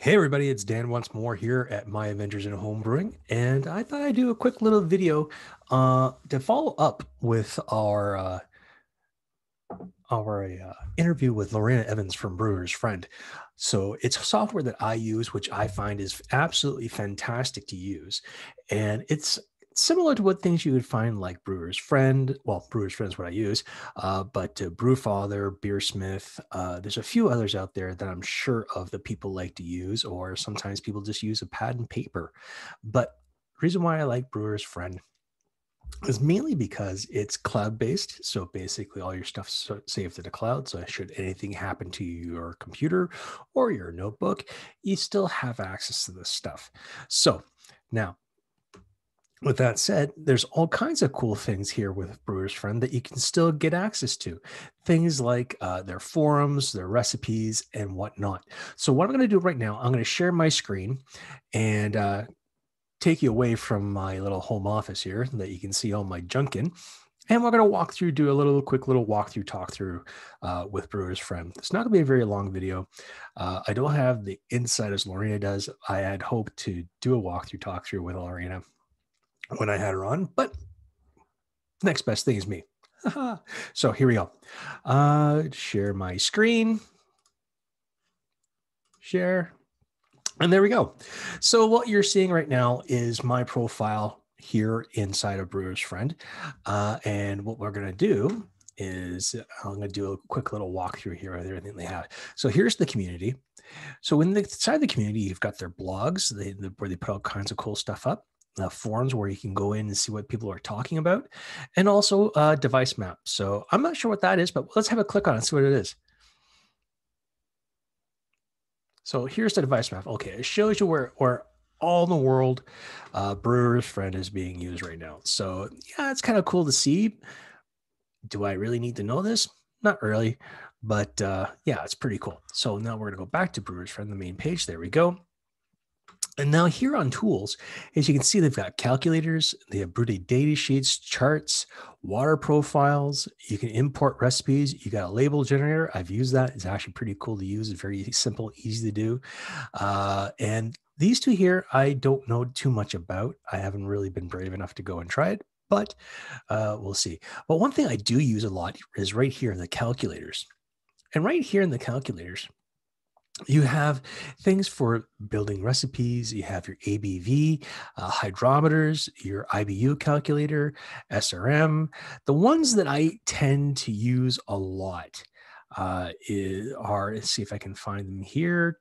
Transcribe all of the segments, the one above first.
Hey everybody, it's Dan once more here at My Adventures in Homebrewing, and I thought I'd do a quick little video to follow up with our interview with Lorena Evans from Brewers Friend. So it's software that I use, which I find is absolutely fantastic to use, and it's similar to what things you would find like Brewers Friend. Well, Brewers Friend is what I use, but Brewfather, Beersmith. There's a few others out there that I'm sure of that people like to use, or sometimes people just use a pad and paper. But the reason why I like Brewers Friend is mainly because it's cloud based. So basically, all your stuff's saved to the cloud. So, should anything happen to your computer or your notebook, you still have access to this stuff. So, now, with that said, there's all kinds of cool things here with Brewers Friend that you can still get access to. Things like their forums, their recipes, and whatnot. So, what I'm going to do right now, I'm going to share my screen and take you away from my little home office here that you can see all my junk in. And we're going to walk through, do a quick little walkthrough, talk through with Brewers Friend. It's not going to be a very long video. I don't have the insight as Lorena does. I had hoped to do a walkthrough, talk through with Lorena when I had her on, but next best thing is me. So here we go. Share my screen. Share. And there we go. So what you're seeing right now is my profile here inside of Brewers Friend. And what we're going to do is I'm going to do a quick little walkthrough here of everything they have. So here's the community. So inside the community, you've got their blogs where they put all kinds of cool stuff up. Forums where you can go in and see what people are talking about, and also device map. So I'm not sure what that is, but let's have a click on it and see what it is. So here's the device map. Okay, it shows you where all in the world Brewers Friend is being used right now. So yeah, it's kind of cool to see. Do I really need to know this? Not really, but yeah, it's pretty cool. So now we're gonna go back to Brewers Friend, the main page. There we go. And now here on tools, as you can see, they've got calculators, they have brew data sheets, charts, water profiles. You can import recipes. You got a label generator. I've used that. It's actually pretty cool to use. It's very simple, easy to do. And these two here, I don't know too much about. I haven't really been brave enough to go and try it, but we'll see. But one thing I do use a lot is right here in the calculators. And right here in the calculators, you have things for building recipes. You have your ABV, hydrometers, your IBU calculator, SRM. The ones that I tend to use a lot let's see if I can find them here.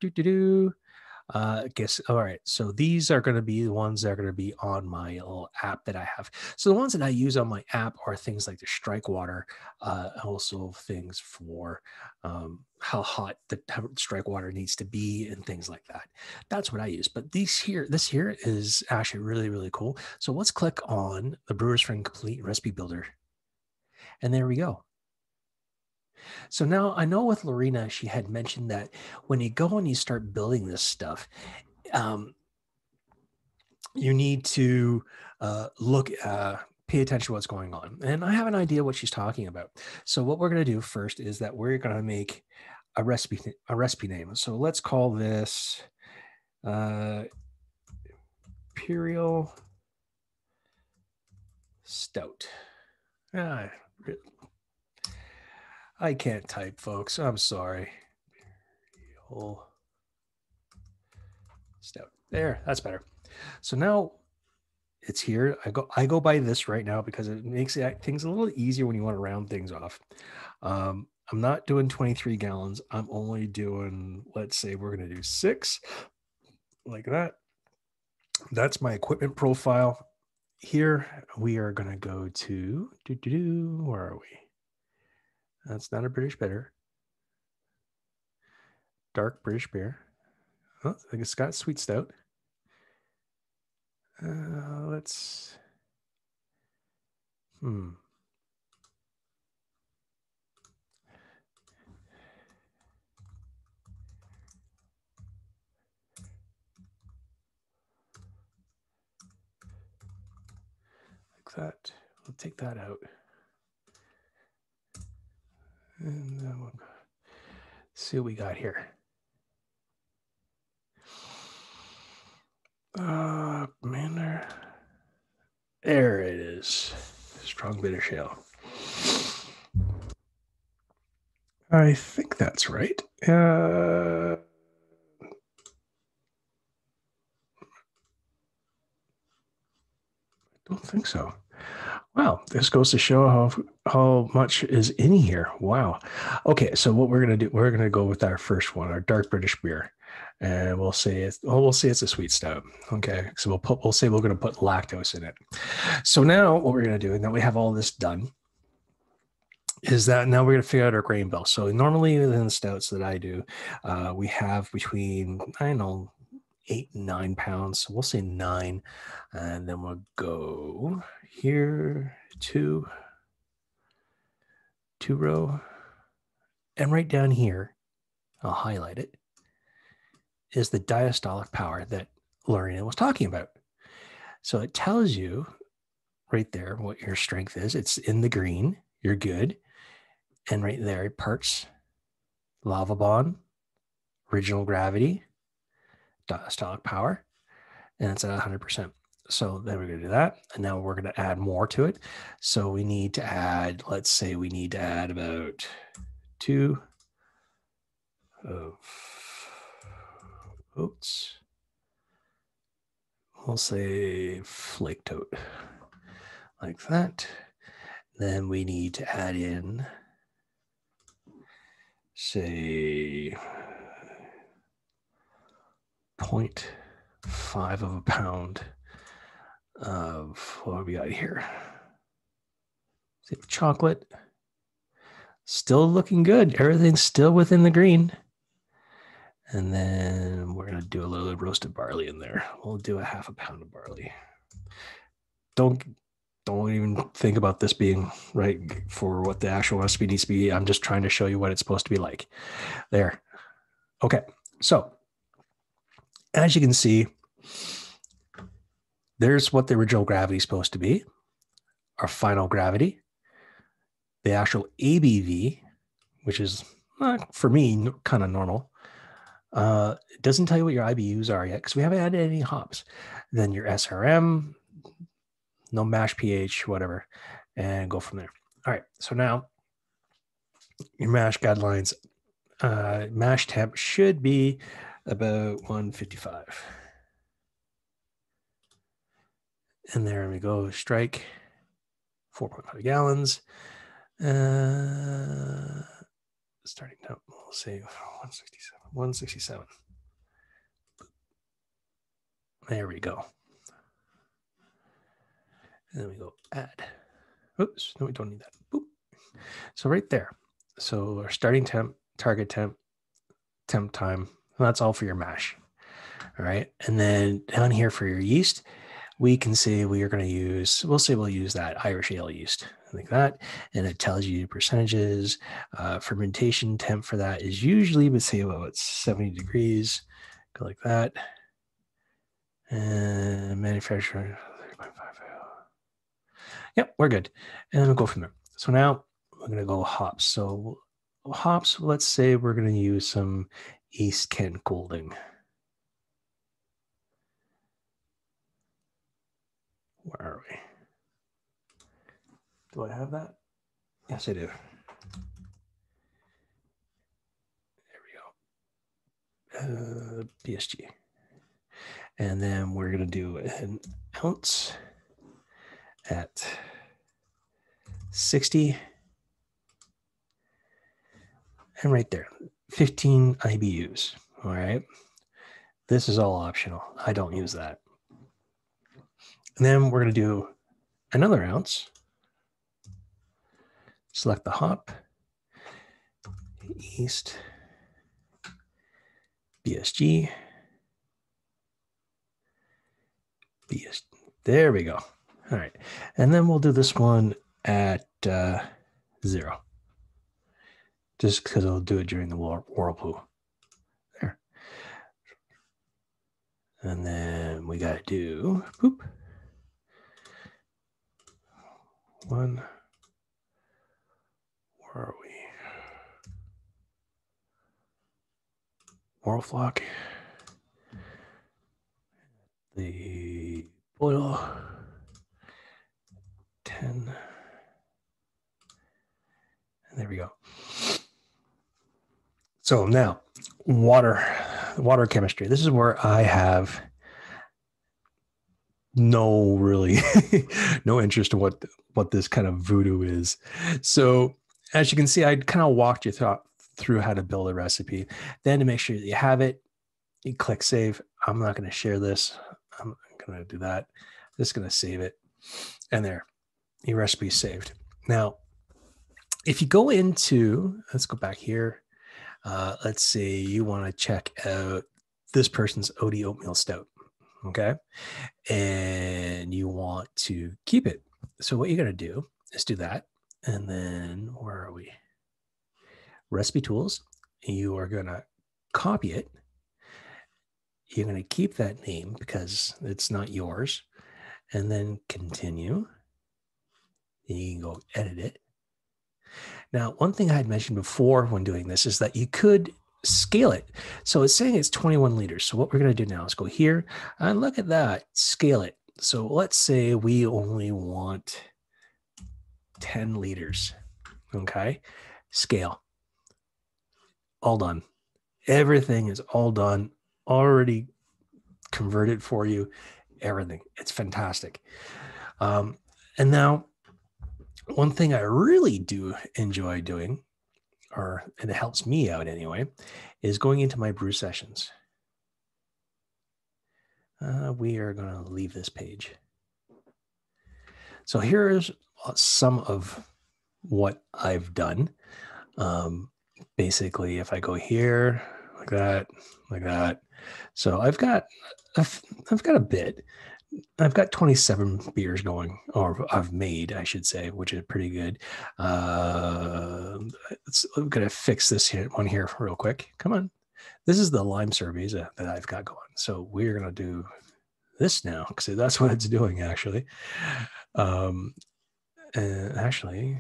I guess, all right. So these are going to be the ones that are going to be on my little app that I have. So the ones that I use on my app are things like the strike water, also things for how hot the strike water needs to be and things like that. That's what I use. But this here is actually really, really cool. So let's click on the Brewers Friend Complete Recipe Builder. And there we go. So now I know with Lorena, she had mentioned that when you go and you start building this stuff, um, you need to pay attention to what's going on. And I have an idea what she's talking about. So what we're going to do first is that we're going to make a recipe name. So let's call this Imperial Stout. Ah, I can't type, folks. I'm sorry. Imperial Stout. There, that's better. So now it's here. I go by this right now because it makes things a little easier when you want to round things off. I'm not doing 23 gallons. I'm only doing, let's say we're going to do 6 like that. That's my equipment profile. Here we are going to go to, where are we? That's not a British bitter. Dark British beer. Oh, I think it's got sweet stout. Let's, like that. We'll take that out. And then we'll see what we got here. Man, there it is. Strong bitter shale. I think that's right. I don't think so. Wow, this goes to show how much is in here. Wow. Okay, so what we're gonna do, we're gonna go with our first one, our dark British beer, and we'll say it's a sweet stout. Okay, so we'll say we're gonna put lactose in it. So now what we're gonna do, now we have all this done, is that now we're gonna figure out our grain bill. So normally in the stouts that I do, we have between, I don't know, 8 and 9 pounds. So we'll say 9, and then we'll go here, two row, and right down here, I'll highlight it, is the diastolic power that Lorena was talking about. So it tells you right there what your strength is. It's in the green. You're good. And right there, parts, lava bond, original gravity, diastolic power, and it's at 100%. So then we're going to do that. And now we're going to add more to it. So we need to add, let's say we need to add about 2 of oats. We'll say flake tote like that. Then we need to add in, say, 0.5 of a pound of what have we got here? Say chocolate. Still looking good. Everything's still within the green. And then we're going to do a little roasted barley in there. We'll do a 0.5 pound of barley. Don't even think about this being right for what the actual recipe needs to be. I'm just trying to show you what it's supposed to be like. There. Okay. So as you can see, there's what the original gravity is supposed to be, our final gravity, the actual ABV, which is, for me, kind of normal. It doesn't tell you what your IBUs are yet because we haven't added any hops. Then your SRM, no mash pH, whatever, and go from there. All right, so now your mash guidelines, mash temp should be about 155. And there we go, strike, 4.5 gallons. Starting temp, we'll say 167. There we go. And then we go add. Oops, no, we don't need that. Boop. So right there. So our starting temp, target temp, temp time, that's all for your mash. All right. And then down here for your yeast, we can say we are going to use, we'll use that Irish ale yeast like that. And it tells you percentages. Fermentation temp for that is usually, let's say about 70 degrees. Go like that. And manufacturer 3.5. Yep, we're good. And we'll go from there. So now we're going to go hops. So hops, let's say we're going to use some East Kent Golding. Where are we? Do I have that? Yes, I do. There we go. BSG. And then we're going to do an ounce at 60. And right there, 15 IBUs. All right. This is all optional. I don't use that. And then we're going to do another ounce. Select the hop, East, BSG, BS. There we go. All right. And then we'll do this one at 0. Just because I'll do it during the whirlpool. There. And then we got to do, boop. 1. Where are we? Whirl flock. The oil, 10. And there we go. So now water chemistry. This is where I have no really no interest in what this kind of voodoo is. So as you can see, I kind of walked you through how to build a recipe. Then to make sure that you have it, you click save. I'm not going to share this. I'm going to do that. Just going to save it. And there, your recipe is saved. Now, if you go into, let's go back here. Let's say you want to check out this person's OD oatmeal stout. Okay. And you want to keep it. So what you're going to do is do that. And then where are we? Recipe tools. You are going to copy it. You're going to keep that name because it's not yours. And then continue. And you can go edit it. Now, one thing I had mentioned before when doing this is that you could scale it. So it's saying it's 21 liters. So what we're going to do now is go here and look at that, scale it. So let's say we only want 10 liters. Okay. Scale. All done. Everything is all done, already converted for you. Everything. It's fantastic. And now, one thing I really do enjoy doing, and it helps me out anyway, is going into my brew sessions. We are going to leave this page. So here's some of what I've done. Basically, if I go here, like that. So I've got a bit. I've got 27 beers going, or I've made, I should say, which is pretty good. I'm going to fix this one here real quick. Come on. This is the lime surveys that I've got going. So we're going to do this now because that's what it's doing, actually. And actually,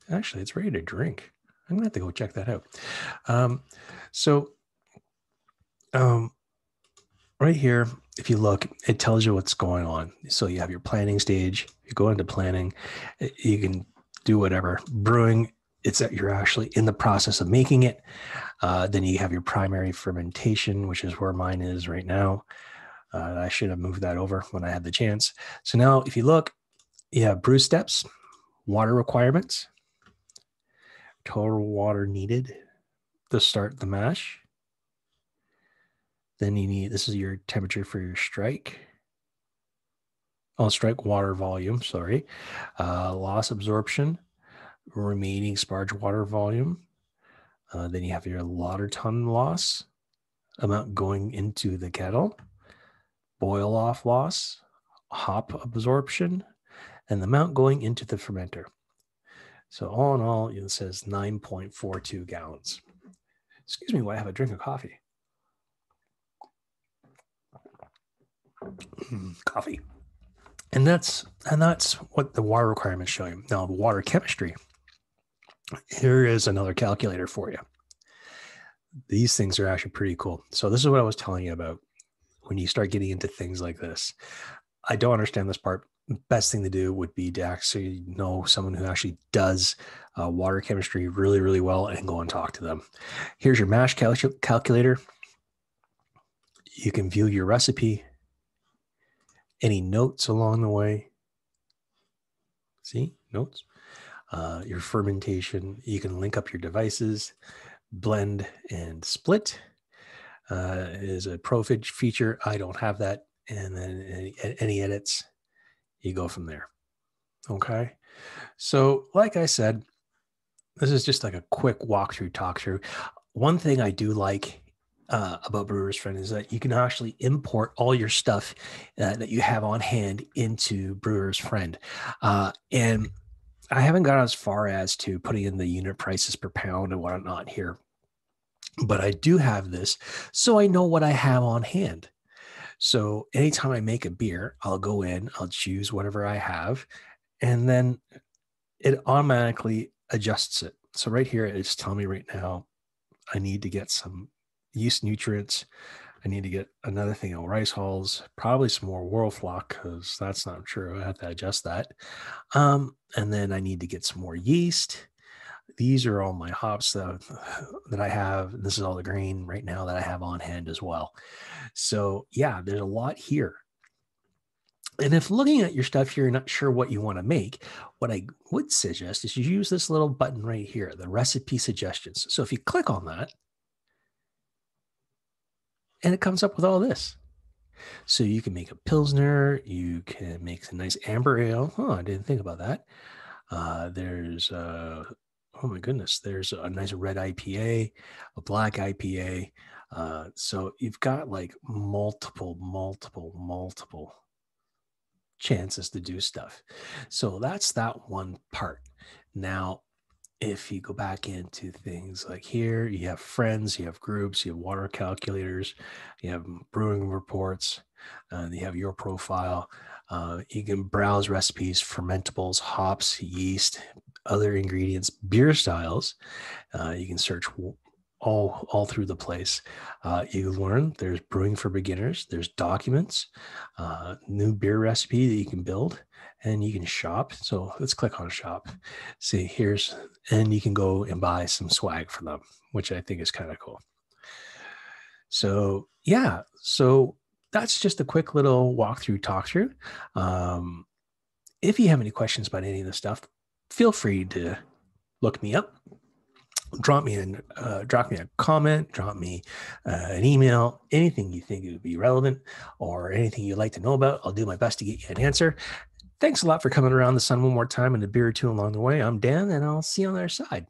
it's ready to drink. I'm going to have to go check that out. Right here, if you look, it tells you what's going on. So you have your planning stage. You go into planning. You can do whatever. Brewing, it's that you're actually in the process of making it. Then you have your primary fermentation, which is where mine is right now. I should have moved that over when I had the chance. So now if you look, you have brew steps, water requirements, total water needed to start the mash. Then you need, this is your temperature for your strike. Oh, strike water volume, sorry. Loss absorption, remaining sparge water volume. Then you have your lauter ton loss, amount going into the kettle, boil off loss, hop absorption, and the amount going into the fermenter. So all in all, it says 9.42 gallons. Excuse me while I have a drink of coffee. Coffee. And that's what the water requirements show you. Now, the water chemistry. Here is another calculator for you. These things are actually pretty cool. So this is what I was telling you about when you start getting into things like this. I don't understand this part. Best thing to do would be to actually know someone who actually does water chemistry really, really well and go and talk to them. Here's your mash calculator. You can view your recipe, any notes along the way. See, notes. Your fermentation. You can link up your devices, blend and split is a pro feature. I don't have that. And then any edits, you go from there. Okay. So like I said, this is just like a quick talk through. One thing I do like about Brewers Friend is that you can actually import all your stuff that you have on hand into Brewers Friend. And I haven't got as far as to putting in the unit prices per pound and whatnot here, but I do have this, so I know what I have on hand. So anytime I make a beer, I'll go in, I'll choose whatever I have, and then it automatically adjusts it. So right here, it's telling me right now, I need to get some yeast nutrients. I need to get another thing of rice hulls, probably some more World Flock because that's not true. I have to adjust that. And then I need to get some more yeast. These are all my hops that I have. This is all the grain right now that I have on hand as well. So yeah, there's a lot here. And if looking at your stuff, you're not sure what you want to make, what I would suggest is you use this little button right here, the recipe suggestions. So if you click on that, and it comes up with all this. So you can make a Pilsner, you can make a nice amber ale. Oh, I didn't think about that. Oh my goodness, there's a nice red IPA, a black IPA. So you've got like multiple chances to do stuff. So that's that one part. Now, if you go back into things like here, you have friends, you have groups, you have water calculators, you have brewing reports, you have your profile. You can browse recipes, fermentables, hops, yeast, other ingredients, beer styles. You can search all through the place. You learn there's brewing for beginners, there's documents, new beer recipe that you can build, and you can shop. So let's click on shop. See, and you can go and buy some swag for them, which I think is kind of cool. So yeah, so that's just a quick little walkthrough, talk through. If you have any questions about any of this stuff, feel free to look me up. Drop me a comment, drop me an email, anything you think would be relevant or anything you'd like to know about. I'll do my best to get you an answer. Thanks a lot for coming around the sun one more time and a beer or two along the way. I'm Dan, and I'll see you on the other side.